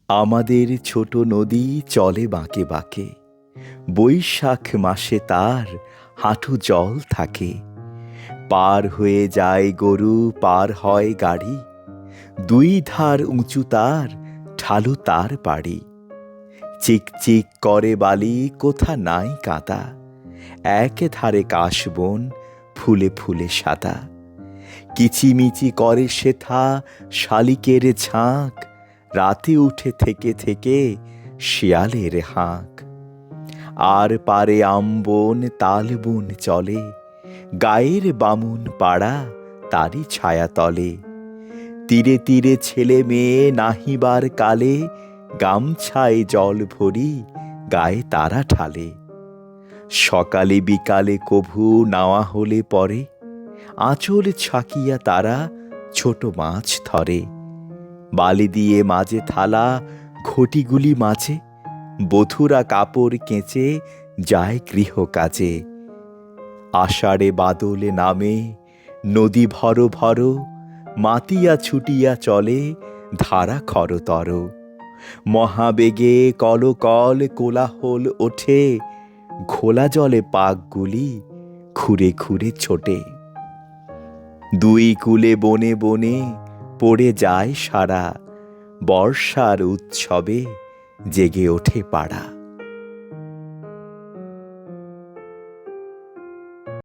আমাদের ছোট নদী চলে বাঁকে বাঁকে, বৈশাখ মাসে তার হাঁটু জল থাকে। পার হয়ে যায় গরু, পার হয় গাড়ি, দুই ধার উঁচু তার, ঢালু তার পাড়ি। চিকচিক করে বালি, কোথা নাই কাদা, এক ধারে কাশবন, ফুলে ফুলে সাদা। কিচিমিচি করে সেথা শালিকের ঝাঁক, রাতে উঠে থেকে থেকে শিয়ালের হাঁক। আর পারে আমবন তালবন চলে, গায়ের বামুন পাড়া তারই ছায়াতলে। তীরে তীরে ছেলে মেয়ে নাহিবার কালে, গামছায় জল ভরি গায়ে তারা ঢালে। সকালে বিকালে কভু নাওয়া হলে পরে, আঁচল ছাকিয়া তারা ছোট মাছ ধরে। বালি দিয়ে মাঝে থালা, ঘটিগুলি মাঝে, বধূরা কাপড় কেচে যায় গৃহকাজে। আষাঢ়ে বাদলে নামে, নদী ভর ভর, মাতিয়া ছুটিয়া চলে ধারা খরতর। মহাবেগে কলকল কোলাহল ওঠে, ঘোলা জলে পাকগুলি খুঁড়ে খুঁড়ে ছোটে। দুই কূলে বনে বনে পড়ে যায় সারা, বর্ষার উৎসবে জেগে ওঠে পাড়া।